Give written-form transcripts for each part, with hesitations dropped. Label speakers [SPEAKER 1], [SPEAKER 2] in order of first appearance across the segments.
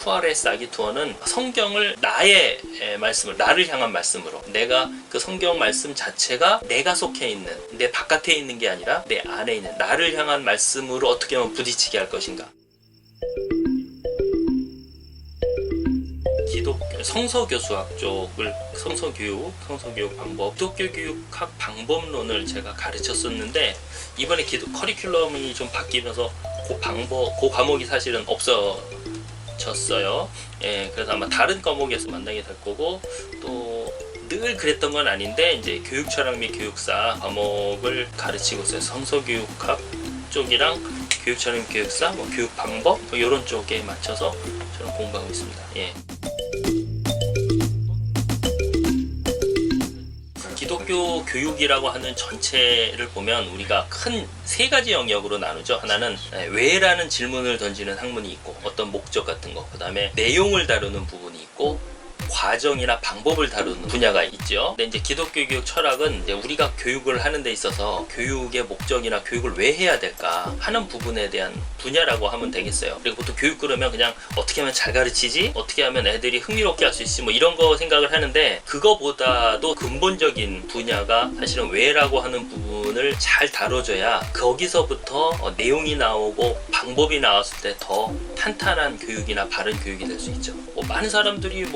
[SPEAKER 1] 푸아레스 아기 투어는 성경을 나의 말씀을, 나를 향한 말씀으로, 내가 그 성경 말씀 자체가 내가 속해 있는, 내 바깥에 있는 게 아니라 내 안에 있는 나를 향한 말씀으로 어떻게 하면 부딪히게 할 것인가. 기독교 성서교수학 쪽을, 성서교육 방법, 기독교 교육학 방법론을 제가 가르쳤었는데, 이번에 커리큘럼이 좀 바뀌면서 그 과목이 사실은 없어졌어요. 예, 그래서 아마 다른 과목에서 만나게 될 거고, 또 늘 그랬던 건 아닌데 이제 교육철학 및 교육사 과목을 가르치고 있어요. 성서교육학 쪽이랑 교육철학 및 교육사, 교육 방법 이런 쪽에 맞춰서 저는 공부하고 있습니다. 예. 기독교 교육이라고 하는 전체를 보면 우리가 큰 세 가지 영역으로 나누죠. 하나는 왜라는 질문을 던지는 학문이 있고, 어떤 목적 같은 거, 그 다음에 내용을 다루는 부분이 있고, 과정이나 방법을 다루는 분야가 있죠. 근데 이제 기독교 교육 철학은 이제 우리가 교육을 하는 데 있어서 교육의 목적이나 교육을 왜 해야 될까 하는 부분에 대한 분야라고 하면 되겠어요. 그리고 보통 교육 그러면 그냥 어떻게 하면 잘 가르치지, 어떻게 하면 애들이 흥미롭게 할 수 있지, 이런 거 생각을 하는데, 그거보다도 근본적인 분야가 사실은 왜라고 하는 부분을 잘 다뤄줘야 거기서부터 내용이 나오고 방법이 나왔을 때 더 탄탄한 교육이나 바른 교육이 될 수 있죠. 많은 사람들이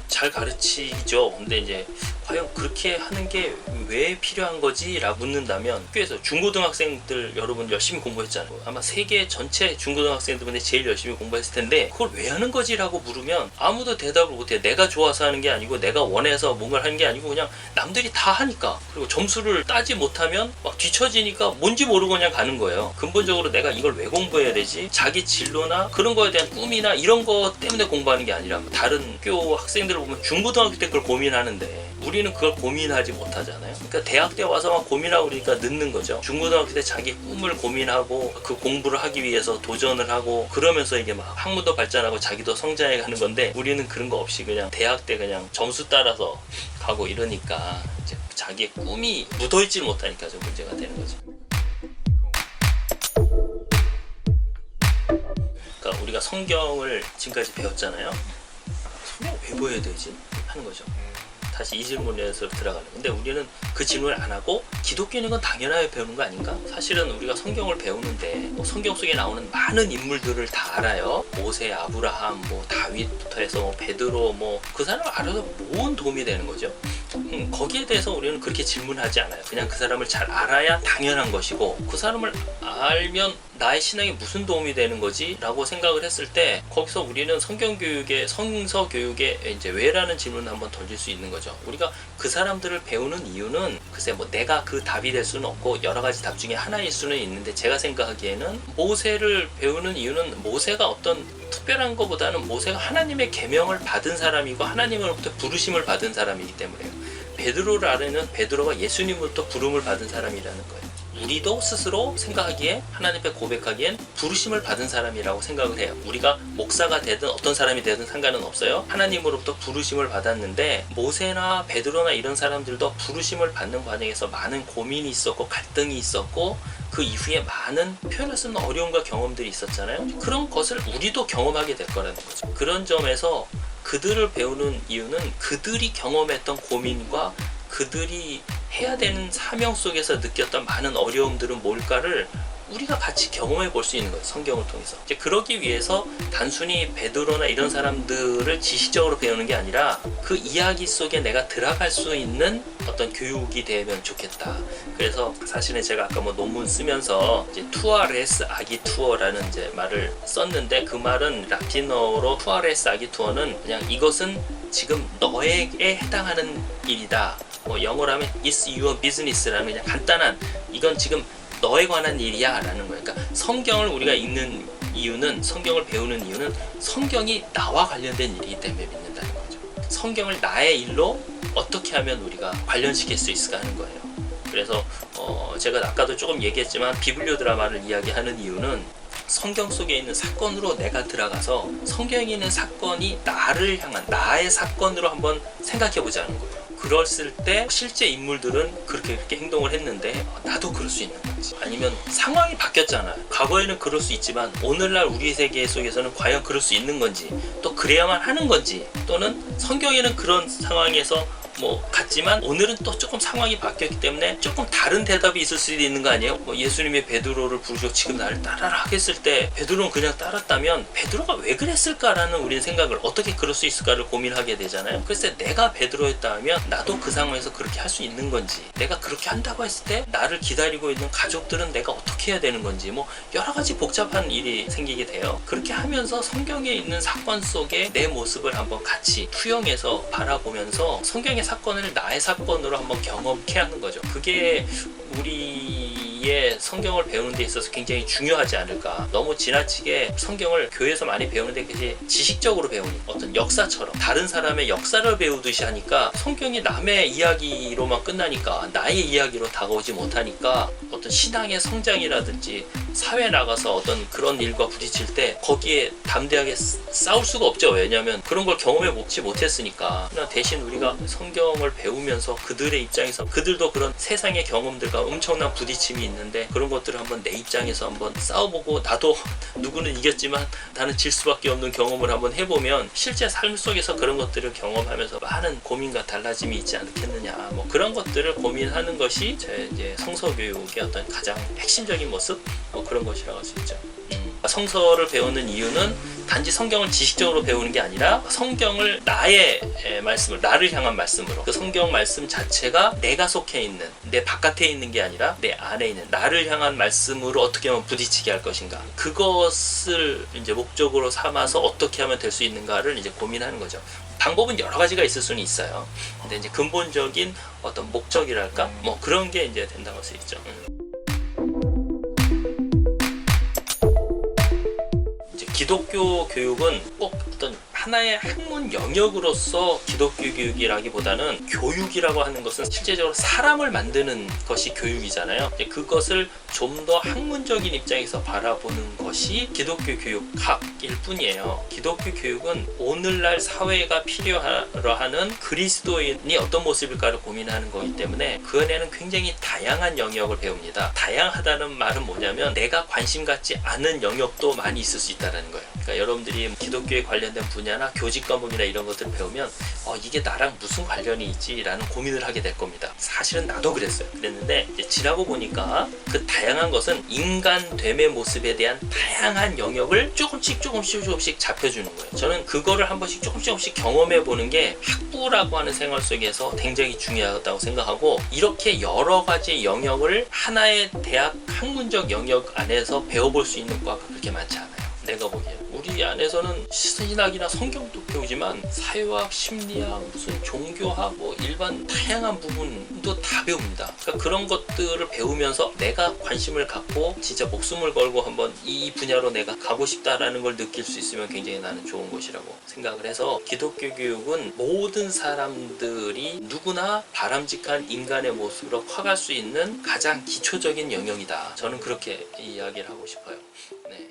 [SPEAKER 1] 잘 가르치죠. 근데 이제 과연 그렇게 하는 게 왜 필요한 거지? 라고 묻는다면, 학교에서 중고등학생들 여러분 열심히 공부했잖아요. 아마 세계 전체 중고등학생들분이 제일 열심히 공부했을 텐데, 그걸 왜 하는 거지? 라고 물으면 아무도 대답을 못해요. 내가 좋아서 하는 게 아니고, 내가 원해서 뭔가를 하는 게 아니고, 그냥 남들이 다 하니까, 그리고 점수를 따지 못하면 막 뒤처지니까 뭔지 모르고 그냥 가는 거예요. 근본적으로 내가 이걸 왜 공부해야 되지? 자기 진로나 그런 거에 대한 꿈이나 이런 거 때문에 공부하는 게 아니라, 다른 학교 학생들을 보면 중고등학교 때 그걸 고민하는데 우리는 그걸 고민하지 못하잖아요. 그러니까 대학 때 와서 막 고민하고 그러니까 늦는 거죠. 중고등학교 때 자기 꿈을 고민하고 그 공부를 하기 위해서 도전을 하고, 그러면서 이게 막 학문도 발전하고 자기도 성장해 가는 건데, 우리는 그런 거 없이 그냥 대학 때 그냥 점수 따라서 가고 이러니까 이제 자기의 꿈이 묻어있지 못하니까 좀 문제가 되는 거죠. 그러니까 우리가 성경을 지금까지 배웠잖아요. 성경 왜 배워야 되지? 하는 거죠. 다시 이 질문에서 들어가는. 근데 우리는 그 질문을 안 하고, 기독교는 건 당연하게 배우는 거 아닌가? 사실은 우리가 성경을 배우는데 성경 속에 나오는 많은 인물들을 다 알아요. 모세, 아브라함, 다윗부터 해서 베드로, 그 사람을 알아서 뭔 도움이 되는 거죠. 거기에 대해서 우리는 그렇게 질문하지 않아요. 그냥 그 사람을 잘 알아야 당연한 것이고, 그 사람을 알면 나의 신앙에 무슨 도움이 되는 거지? 라고 생각을 했을 때, 거기서 우리는 성경교육의, 성서교육의 이제 왜라는 질문을 한번 던질 수 있는 거죠. 우리가 그 사람들을 배우는 이유는, 글쎄 내가 그 답이 될 수는 없고 여러 가지 답 중에 하나일 수는 있는데, 제가 생각하기에는 모세를 배우는 이유는, 모세가 어떤 특별한 것보다는 모세가 하나님의 계명을 받은 사람이고 하나님으로부터 부르심을 받은 사람이기 때문에요. 베드로를 알으면 베드로가 예수님으로부터 부름을 받은 사람이라는 거예요. 우리도 스스로 생각하기에, 하나님 앞에 고백하기엔 부르심을 받은 사람이라고 생각을 해요. 우리가 목사가 되든 어떤 사람이 되든 상관은 없어요. 하나님으로부터 부르심을 받았는데, 모세나 베드로나 이런 사람들도 부르심을 받는 과정에서 많은 고민이 있었고 갈등이 있었고, 그 이후에 많은 표현할 수 없는 어려움과 경험들이 있었잖아요. 그런 것을 우리도 경험하게 될 거라는 거죠. 그런 점에서 그들을 배우는 이유는, 그들이 경험했던 고민과 그들이 해야 되는 사명 속에서 느꼈던 많은 어려움들은 뭘까를 우리가 같이 경험해 볼 수 있는 거예요. 성경을 통해서. 이제 그러기 위해서 단순히 베드로나 이런 사람들을 지식적으로 배우는 게 아니라, 그 이야기 속에 내가 들어갈 수 있는 어떤 교육이 되면 좋겠다. 그래서 사실은 제가 아까 논문 쓰면서 이제 투아레스 아기 투어라는 이제 말을 썼는데, 그 말은 라틴어로 투아레스 아기 투어는 그냥 이것은 지금 너에게 해당하는 일이다. 영어로 하면 It's your business라는 그냥 간단한, 이건 지금 너에 관한 일이야 라는 거예요. 그러니까 성경을 우리가 읽는 이유는, 성경을 배우는 이유는 성경이 나와 관련된 일이기 때문에 믿는다는 거죠. 성경을 나의 일로 어떻게 하면 우리가 관련시킬 수 있을까 하는 거예요. 그래서 제가 아까도 조금 얘기했지만, 비블리오 드라마를 이야기하는 이유는, 성경 속에 있는 사건으로 내가 들어가서 성경에 있는 사건이 나를 향한 나의 사건으로 한번 생각해 보자는 거예요. 그랬을 때 실제 인물들은 그렇게 행동을 했는데 나도 그럴 수 있는 건지, 아니면 상황이 바뀌었잖아요. 과거에는 그럴 수 있지만 오늘날 우리 세계 속에서는 과연 그럴 수 있는 건지, 또 그래야만 하는 건지, 또는 성경에는 그런 상황에서 같지만 오늘은 또 조금 상황이 바뀌었기 때문에 조금 다른 대답이 있을 수도 있는 거 아니에요? 예수님이 베드로를 부르시고 지금 나를 따라라 하겠을 때 베드로는 그냥 따랐다면 베드로가 왜 그랬을까라는 우리는 생각을, 어떻게 그럴 수 있을까를 고민하게 되잖아요. 그래서 내가 베드로였다면 나도 그 상황에서 그렇게 할 수 있는 건지, 내가 그렇게 한다고 했을 때 나를 기다리고 있는 가족들은 내가 어떻게 해야 되는 건지, 여러 가지 복잡한 일이 생기게 돼요. 그렇게 하면서 성경에 있는 사건 속에 내 모습을 한번 같이 투영해서 바라보면서 성경의 사건을 나의 사건으로 한번 경험케 하는 거죠. 그게 우리의 성경을 배우는 데 있어서 굉장히 중요하지 않을까. 너무 지나치게 성경을 교회에서 많이 배우는데 그게 지식적으로 배우니 어떤 역사처럼 다른 사람의 역사를 배우듯이 하니까 성경이 남의 이야기로만 끝나니까 나의 이야기로 다가오지 못하니까 어떤 신앙의 성장이라든지 사회에 나가서 어떤 그런 일과 부딪힐 때 거기에 담대하게 싸울 수가 없죠. 왜냐하면 그런 걸 경험해 보지 못했으니까. 그냥 대신 우리가 성경을 배우면서 그들의 입장에서, 그들도 그런 세상의 경험들과 엄청난 부딪힘이 있는데 그런 것들을 한번 내 입장에서 한번 싸워보고, 나도 누구는 이겼지만 나는 질 수밖에 없는 경험을 한번 해보면 실제 삶 속에서 그런 것들을 경험하면서 많은 고민과 달라짐이 있지 않겠느냐. 그런 것들을 고민하는 것이 제 이제 성서교육의 어떤 가장 핵심적인 모습, 그런 것이라고 할 수 있죠. 성서를 배우는 이유는 단지 성경을 지식적으로 배우는 게 아니라 성경을 나의 말씀을, 나를 향한 말씀으로, 그 성경 말씀 자체가 내가 속해 있는, 내 바깥에 있는 게 아니라 내 안에 있는 나를 향한 말씀으로 어떻게 하면 부딪히게 할 것인가, 그것을 이제 목적으로 삼아서 어떻게 하면 될 수 있는가를 이제 고민하는 거죠. 방법은 여러 가지가 있을 수는 있어요. 근데 이제 근본적인 어떤 목적이랄까, 그런 게 이제 된다고 할 수 있죠. 기독교 교육은 꼭 어떤 하나의 학문 영역으로서 기독교 교육이라기보다는, 교육이라고 하는 것은 실제적으로 사람을 만드는 것이 교육이잖아요. 그것을 좀 더 학문적인 입장에서 바라보는 것이 기독교 교육학일 뿐이에요. 기독교 교육은 오늘날 사회가 필요로 하는 그리스도인이 어떤 모습일까를 고민하는 거기 때문에 그 안에는 굉장히 다양한 영역을 배웁니다. 다양하다는 말은 뭐냐면 내가 관심 갖지 않은 영역도 많이 있을 수 있다는 거예요. 그러니까 여러분들이 기독교에 관련된 분야나 교직 과목이나 이런 것들을 배우면 이게 나랑 무슨 관련이 있지? 라는 고민을 하게 될 겁니다. 사실은 나도 그랬는데 이제 지나고 보니까 그 다양한 것은 인간됨의 모습에 대한 다양한 영역을 조금씩 잡혀주는 거예요. 저는 그거를 한 번씩 조금씩 경험해 보는 게 학부라고 하는 생활 속에서 굉장히 중요하다고 생각하고, 이렇게 여러 가지 영역을 하나의 대학 학문적 영역 안에서 배워볼 수 있는 과가 그렇게 많지 않아요. 내가 보기에 우리 안에서는 신학이나 성경도 배우지만 사회학, 심리학, 무슨 종교학, 일반 다양한 부분도 다 배웁니다. 그러니까 그런 것들을 배우면서 내가 관심을 갖고 진짜 목숨을 걸고 한번 이 분야로 내가 가고 싶다라는 걸 느낄 수 있으면 굉장히 나는 좋은 것이라고 생각을 해서, 기독교 교육은 모든 사람들이 누구나 바람직한 인간의 모습으로 커갈 수 있는 가장 기초적인 영역이다. 저는 그렇게 이야기를 하고 싶어요. 네.